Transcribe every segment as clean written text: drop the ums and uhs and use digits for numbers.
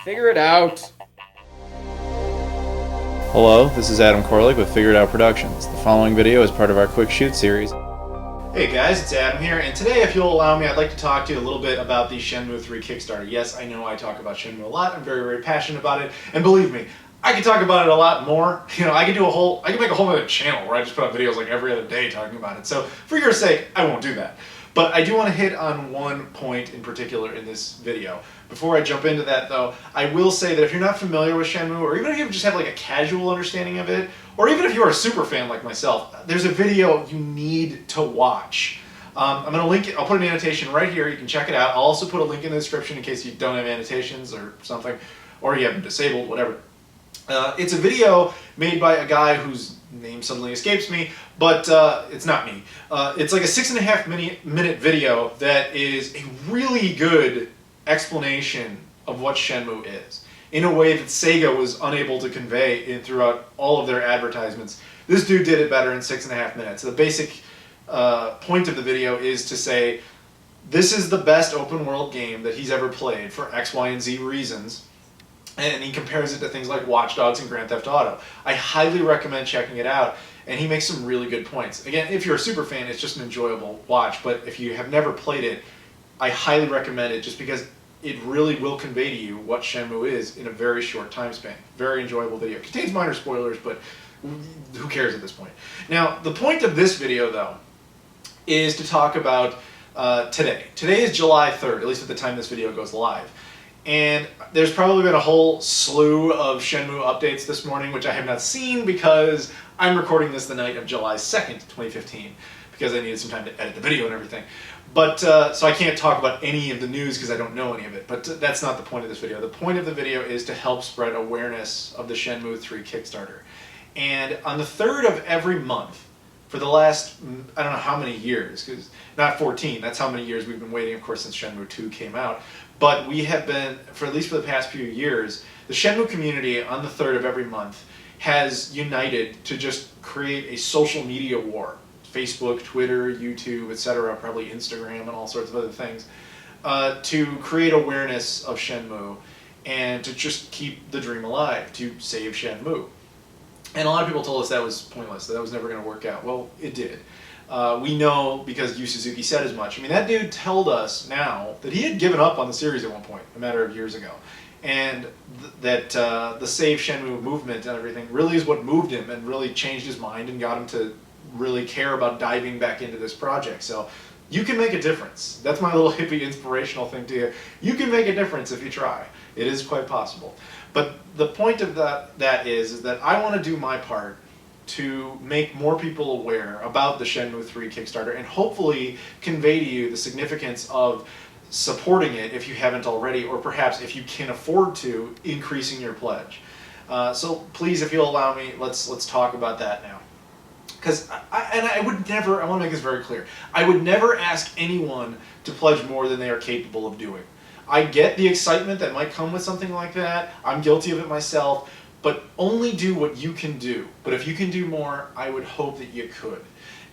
Figure it out. Hello, this is Adam Koralik with Figure It Out Productions. The following video is part of our Quick Shoot series. Hey guys, it's Adam here, and today, if you'll allow me, I'd like to talk to you a little bit about the Shenmue III Kickstarter. Yes, I know I talk about Shenmue a lot. I'm very, very passionate about it, and believe me, I can talk about it a lot more. You know, I can make a whole other channel where I just put up videos like every other day talking about it. So, for your sake, I won't do that. But I do want to hit on one point in particular in this video. Before I jump into that though, I will say that if you're not familiar with Shenmue, or even if you just have like a casual understanding of it, or even if you're a super fan like myself, there's a video you need to watch. I'm going to link it, I'll put an annotation right here, you can check it out. I'll also put a link in the description in case you don't have annotations or something, or you have them disabled, whatever. It's a video made by a guy whose name suddenly escapes me, but it's not me. It's like a 6.5 minute video that is a really good explanation of what Shenmue is, in a way that Sega was unable to convey throughout all of their advertisements. This dude did it better in 6.5 minutes. The basic point of the video is to say, this is the best open world game that he's ever played for X, Y, and Z reasons. And he compares it to things like Watch Dogs and Grand Theft Auto. I highly recommend checking it out, and he makes some really good points. Again, if you're a super fan, it's just an enjoyable watch, but if you have never played it, I highly recommend it just because it really will convey to you what Shenmue is in a very short time span. Very enjoyable video. It contains minor spoilers, but who cares at this point? Now, the point of this video, though, is to talk about today. Today is July 3rd, at least at the time this video goes live. And there's probably been a whole slew of Shenmue updates this morning, which I have not seen because I'm recording this the night of July 2nd, 2015, because I needed some time to edit the video and everything. But, so I can't talk about any of the news because I don't know any of it, but that's not the point of this video. The point of the video is to help spread awareness of the Shenmue III Kickstarter. And on the 3rd of every month, for the last, I don't know how many years, because not 14, that's how many years we've been waiting, of course, since Shenmue 2 came out. But we have been, for at least for the past few years, the Shenmue community on the 3rd of every month has united to just create a social media war. Facebook, Twitter, YouTube, etc., probably Instagram and all sorts of other things, to create awareness of Shenmue and to just keep the dream alive, to save Shenmue. And a lot of people told us that was pointless, that was never going to work out. Well, it did. We know because Yu Suzuki said as much. I mean, that dude told us now that he had given up on the series at one point, a matter of years ago. And that the Save Shenmue movement and everything really is what moved him and really changed his mind and got him to really care about diving back into this project. So you can make a difference. That's my little hippie inspirational thing to you. You can make a difference if you try. It is quite possible. But the point of that is that I want to do my part to make more people aware about the Shenmue III Kickstarter and hopefully convey to you the significance of supporting it if you haven't already, or perhaps if you can afford to, increasing your pledge. So please, if you'll allow me, let's talk about that now. Because I would never, I want to make this very clear, I would never ask anyone to pledge more than they are capable of doing. I get the excitement that might come with something like that, I'm guilty of it myself, but only do what you can do. But if you can do more, I would hope that you could.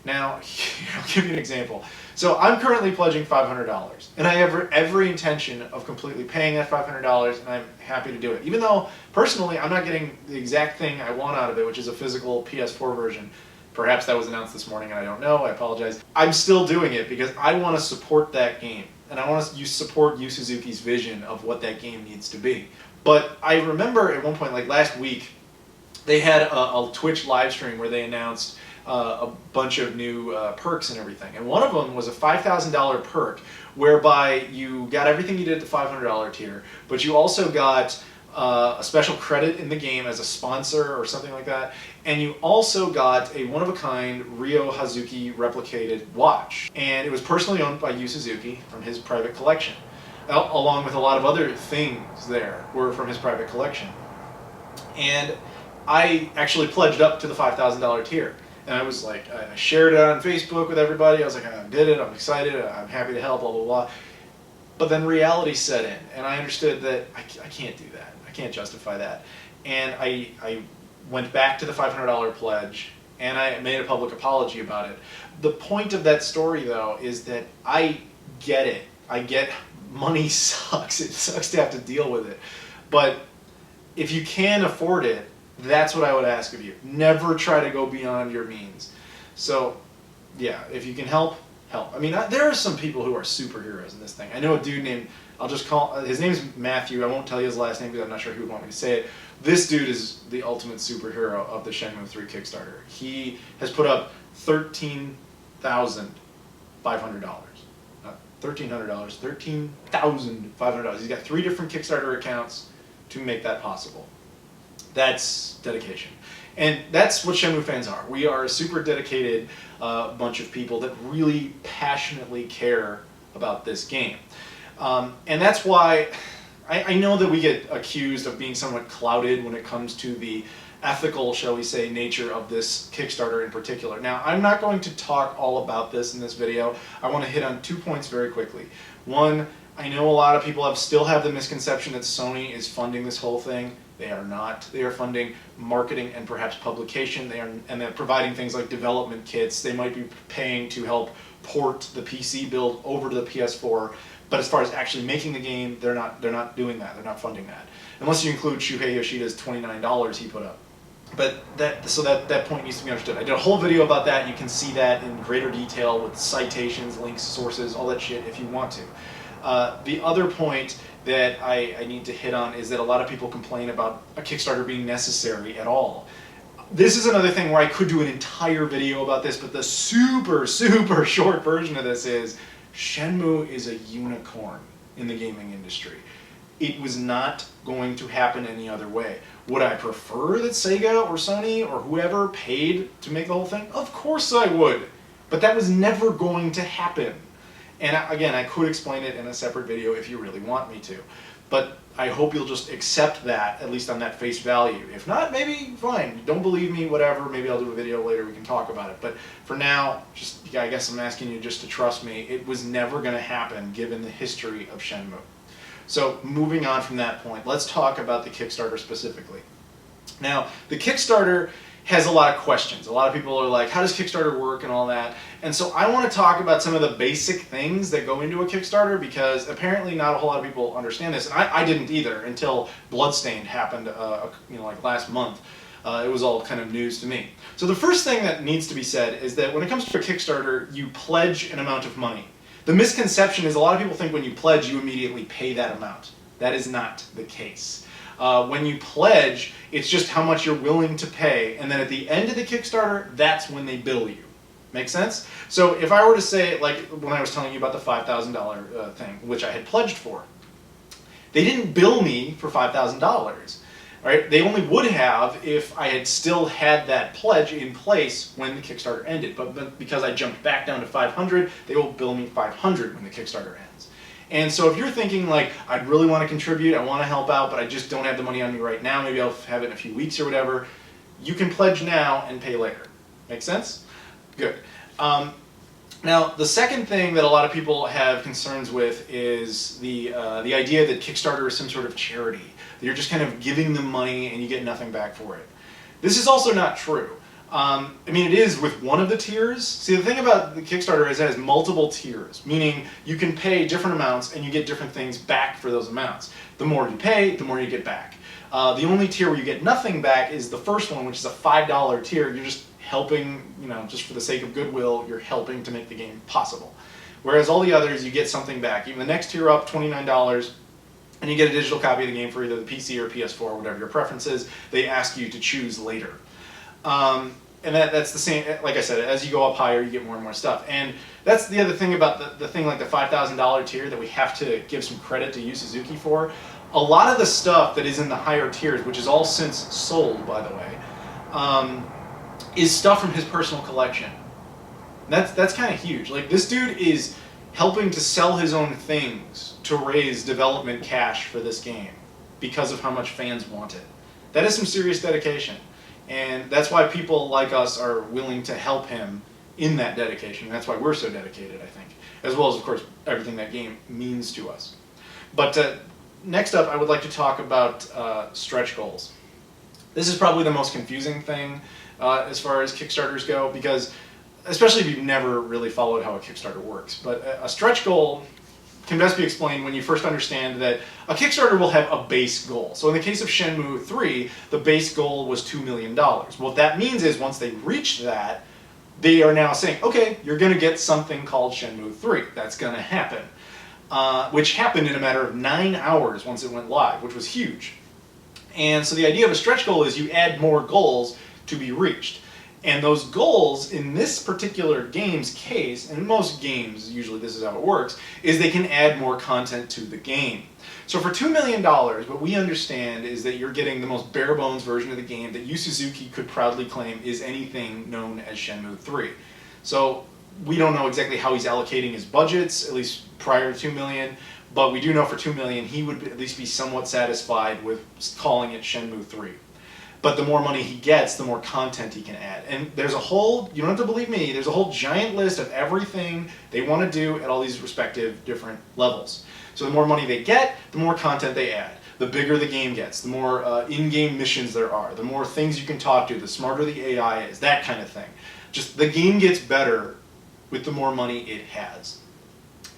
Now, I'll give you an example. So I'm currently pledging $500, and I have every intention of completely paying that $500, and I'm happy to do it. Even though, personally, I'm not getting the exact thing I want out of it, which is a physical PS4 version. Perhaps that was announced this morning and I don't know, I apologize. I'm still doing it because I want to support that game. And I want to support Yu Suzuki's vision of what that game needs to be. But I remember at one point, like last week, they had a Twitch live stream where they announced a bunch of new perks and everything. And one of them was a $5,000 perk whereby you got everything you did at the $500 tier, but you also got a special credit in the game as a sponsor or something like that, and you also got a one-of-a-kind Ryo Hazuki replicated watch. And it was personally owned by Yu Suzuki from his private collection, along with a lot of other things there were from his private collection. And I actually pledged up to the $5,000 tier. And I was like, I shared it on Facebook with everybody, I was like, I did it, I'm excited, I'm happy to help, blah, blah, blah. But then reality set in, and I understood that I can't do that. I can't justify that. And I went back to the $500 pledge, and I made a public apology about it. The point of that story, though, is that I get it. I get money sucks. It sucks to have to deal with it. But if you can afford it, that's what I would ask of you. Never try to go beyond your means. So, yeah, if you can help, help. I mean, there are some people who are superheroes in this thing. I know a dude named, I'll just call, his name's Matthew. I won't tell you his last name because I'm not sure who would want me to say it. This dude is the ultimate superhero of the Shenmue III Kickstarter. He has put up $13,500. $13,500. He's got 3 different Kickstarter accounts to make that possible. That's dedication. And that's what Shenmue fans are. We are a super dedicated bunch of people that really passionately care about this game. And that's why I know that we get accused of being somewhat clouded when it comes to the ethical, shall we say, nature of this Kickstarter in particular. Now, I'm not going to talk all about this in this video. I want to hit on 2 points very quickly. One, I know a lot of people still have the misconception that Sony is funding this whole thing. They are not. They are funding marketing and perhaps publication. And they're providing things like development kits. They might be paying to help port the PC build over to the PS4. But as far as actually making the game, they're not doing that. They're not funding that. Unless you include Shuhei Yoshida's $29 he put up. But that point needs to be understood. I did a whole video about that. You can see that in greater detail with citations, links, sources, all that shit if you want to. The other point that I need to hit on is that a lot of people complain about a Kickstarter being necessary at all. This is another thing where I could do an entire video about this, but the super short version of this is Shenmue is a unicorn in the gaming industry. It was not going to happen any other way. Would I prefer that Sega or Sony or whoever paid to make the whole thing? Of course I would. But that was never going to happen. And again, I could explain it in a separate video if you really want me to. But I hope you'll just accept that, at least on that face value. If not, maybe fine. Don't believe me, whatever. Maybe I'll do a video later, we can talk about it. But for now, I guess I'm asking you just to trust me. It was never going to happen given the history of Shenmue. So moving on from that point, let's talk about the Kickstarter specifically. Now, the Kickstarter has a lot of questions. A lot of people are like, how does Kickstarter work and all that? And so I want to talk about some of the basic things that go into a Kickstarter because apparently not a whole lot of people understand this. And I didn't either until Bloodstained happened like last month. It was all kind of news to me. So the first thing that needs to be said is that when it comes to a Kickstarter, you pledge an amount of money. The misconception is a lot of people think when you pledge, you immediately pay that amount. That is not the case. When you pledge, it's just how much you're willing to pay, and then at the end of the Kickstarter, that's when they bill you. Make sense? So if I were to say, like when I was telling you about the $5,000 thing, which I had pledged for, they didn't bill me for $5,000. Right? They only would have if I had still had that pledge in place when the Kickstarter ended. But because I jumped back down to $500, they will bill me $500 when the Kickstarter ends. And so if you're thinking like, I'd really want to contribute, I want to help out, but I just don't have the money on me right now, maybe I'll have it in a few weeks or whatever, you can pledge now and pay later. Make sense? Good. Now, the second thing that a lot of people have concerns with is the idea that Kickstarter is some sort of charity. That you're just kind of giving them money and you get nothing back for it. This is also not true. I mean, it is with one of the tiers. See, the thing about the Kickstarter is it has multiple tiers, meaning you can pay different amounts and you get different things back for those amounts. The more you pay, the more you get back. The only tier where you get nothing back is the first one, which is a $5 tier. You're just helping, just for the sake of goodwill, you're helping to make the game possible. Whereas all the others, you get something back. Even the next tier up, $29, and you get a digital copy of the game for either the PC or PS4, whatever your preference is. They ask you to choose later. And that's the same, like I said, as you go up higher, you get more and more stuff. And that's the other thing about the thing like the $5,000 tier that we have to give some credit to Yu Suzuki for. A lot of the stuff that is in the higher tiers, which is all since sold, by the way, is stuff from his personal collection. That's kind of huge. Like, this dude is helping to sell his own things to raise development cash for this game because of how much fans want it. That is some serious dedication. And that's why people like us are willing to help him in that dedication. That's why we're so dedicated, I think. As well as, of course, everything that game means to us. But next up, I would like to talk about stretch goals. This is probably the most confusing thing as far as Kickstarters go, because especially if you've never really followed how a Kickstarter works. But a stretch goal, can best be explained when you first understand that a Kickstarter will have a base goal. So in the case of Shenmue III, the base goal was $2 million. What that means is once they reach that, they are now saying, okay, you're going to get something called Shenmue III. That's going to happen. Which happened in a matter of 9 hours once it went live, which was huge. And so the idea of a stretch goal is you add more goals to be reached. And those goals, in this particular game's case, and most games, usually this is how it works, is they can add more content to the game. So for $2 million, what we understand is that you're getting the most bare bones version of the game that Yu Suzuki could proudly claim is anything known as Shenmue III. So we don't know exactly how he's allocating his budgets, at least prior to $2 million, but we do know for $2 million he would at least be somewhat satisfied with calling it Shenmue III. But the more money he gets, the more content he can add. And there's a whole, you don't have to believe me, there's a whole giant list of everything they want to do at all these respective different levels. So the more money they get, the more content they add. The bigger the game gets, the more in-game missions there are, the more things you can talk to, the smarter the AI is, that kind of thing. Just the game gets better with the more money it has.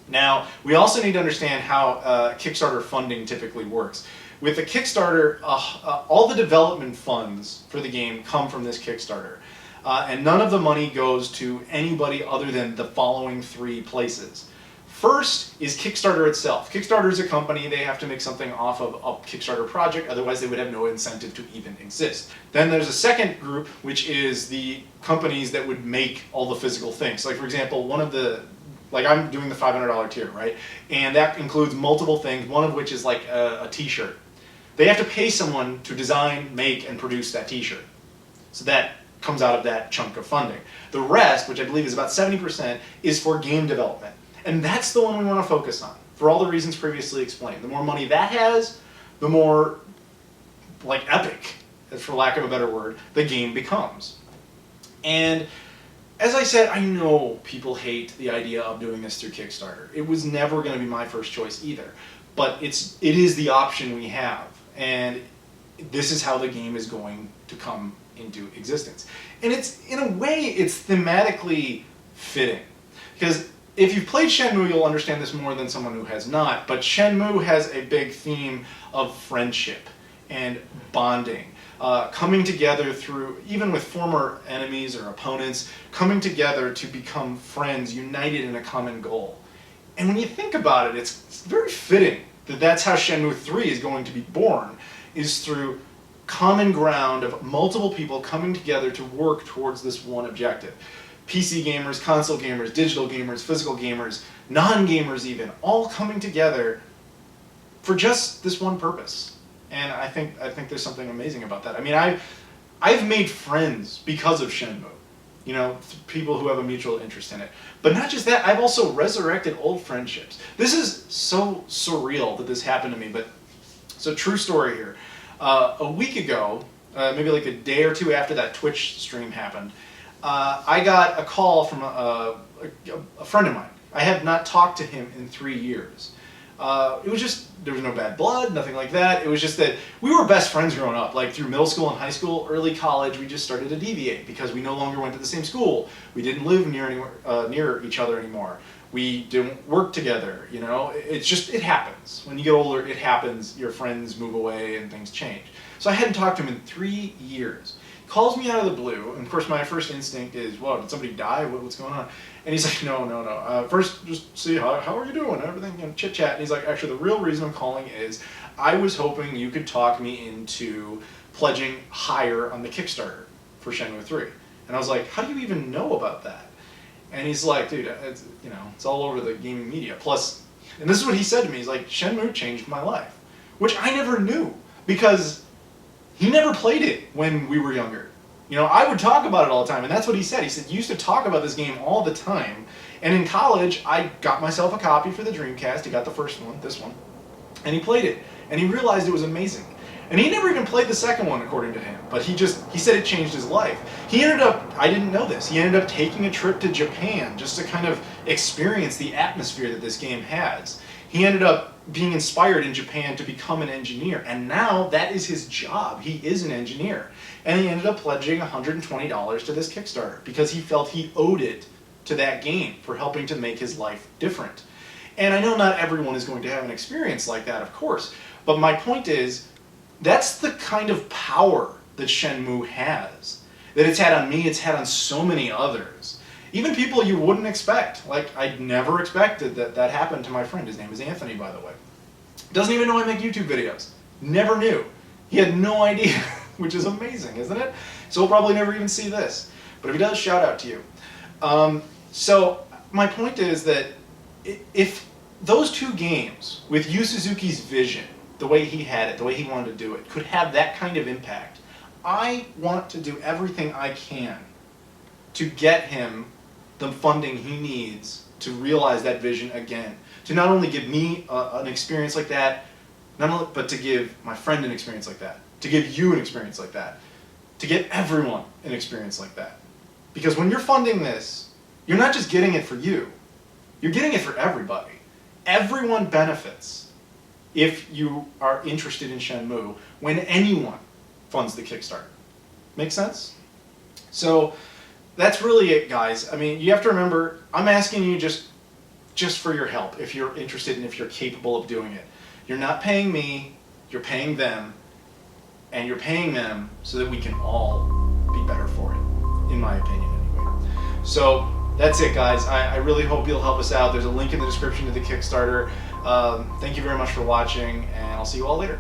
Now, we also need to understand how Kickstarter funding typically works. With a Kickstarter, all the development funds for the game come from this Kickstarter. And none of the money goes to anybody other than the following 3 places. First is Kickstarter itself. Kickstarter is a company, they have to make something off of a Kickstarter project, otherwise they would have no incentive to even exist. Then there's a second group, which is the companies that would make all the physical things. Like for example, like I'm doing the $500 tier, right? And that includes multiple things, one of which is like a t-shirt. They have to pay someone to design, make, and produce that t-shirt. So that comes out of that chunk of funding. The rest, which I believe is about 70%, is for game development. And that's the one we want to focus on, for all the reasons previously explained. The more money that has, the more, like, epic, for lack of a better word, the game becomes. And as I said, I know people hate the idea of doing this through Kickstarter. It was never going to be my first choice either. But it is the option we have. And this is how the game is going to come into existence. And it's, in a way, it's thematically fitting. Because if you've played Shenmue, you'll understand this more than someone who has not. But Shenmue has a big theme of friendship and bonding. Coming together through, even with former enemies or opponents, coming together to become friends, united in a common goal. And when you think about it, it's very fitting that that's how Shenmue III is going to be born, is through common ground of multiple people coming together to work towards this one objective. PC gamers, console gamers, digital gamers, physical gamers, non-gamers even, all coming together for just this one purpose. And I think there's something amazing about that. I mean, I've made friends because of Shenmue. You know, people who have a mutual interest in it. But not just that, I've also resurrected old friendships. This is so surreal that this happened to me, but so true story here. A week ago, maybe like a day or two after that Twitch stream happened, I got a call from a friend of mine. I have not talked to him in 3 years. It was just, there was no bad blood, nothing like that. It was just that we were best friends growing up. Like through middle school and high school, early college, we just started to deviate because we no longer went to the same school. We didn't live near each other anymore. We didn't work together, you know. It's just, it happens. When you get older, it happens. Your friends move away and things change. So I hadn't talked to him in 3 years. Calls me out of the blue, and of course my first instinct is, whoa, did somebody die? What's going on? And he's like, no. First, just see, how are you doing? Everything, you know, chit-chat. And he's like, actually, the real reason I'm calling is I was hoping you could talk me into pledging higher on the Kickstarter for Shenmue 3. And I was like, how do you even know about that? And he's like, dude, it's all over the gaming media. Plus, and this is what he said to me, he's like, Shenmue changed my life. Which I never knew, because he never played it when we were younger. You know, I would talk about it all the time, and that's what he said. He said, you used to talk about this game all the time. And in college, I got myself a copy for the Dreamcast. He got the first one, this one, and he played it. And he realized it was amazing. And he never even played the second one, according to him. But he said it changed his life. He ended up, I didn't know this, he ended up taking a trip to Japan just to kind of experience the atmosphere that this game has. He ended up being inspired in Japan to become an engineer, and now that is his job. He is an engineer. And he ended up pledging $120 to this Kickstarter because he felt he owed it to that game for helping to make his life different. And I know not everyone is going to have an experience like that, of course, but my point is, that's the kind of power that Shenmue has. That it's had on me, it's had on so many others. Even people you wouldn't expect. Like, I'd never expected that happened to my friend. His name is Anthony, by the way. Doesn't even know I make YouTube videos. Never knew. He had no idea, which is amazing, isn't it? So he'll probably never even see this. But if he does, shout out to you. So my point is that if those two games, with Yu Suzuki's vision, the way he had it, the way he wanted to do it, could have that kind of impact, I want to do everything I can to get him the funding he needs to realize that vision again. To not only give me an experience like that, but to give my friend an experience like that. To give you an experience like that. To give everyone an experience like that. Because when you're funding this, you're not just getting it for you. You're getting it for everybody. Everyone benefits if you are interested in Shenmue when anyone funds the Kickstarter. Make sense? So that's really it, guys. I mean, you have to remember, I'm asking you just for your help, if you're interested and if you're capable of doing it. You're not paying me, you're paying them, and you're paying them so that we can all be better for it, in my opinion anyway. So that's it, guys. I really hope you'll help us out. There's a link in the description to the Kickstarter. Thank you very much for watching, and I'll see you all later.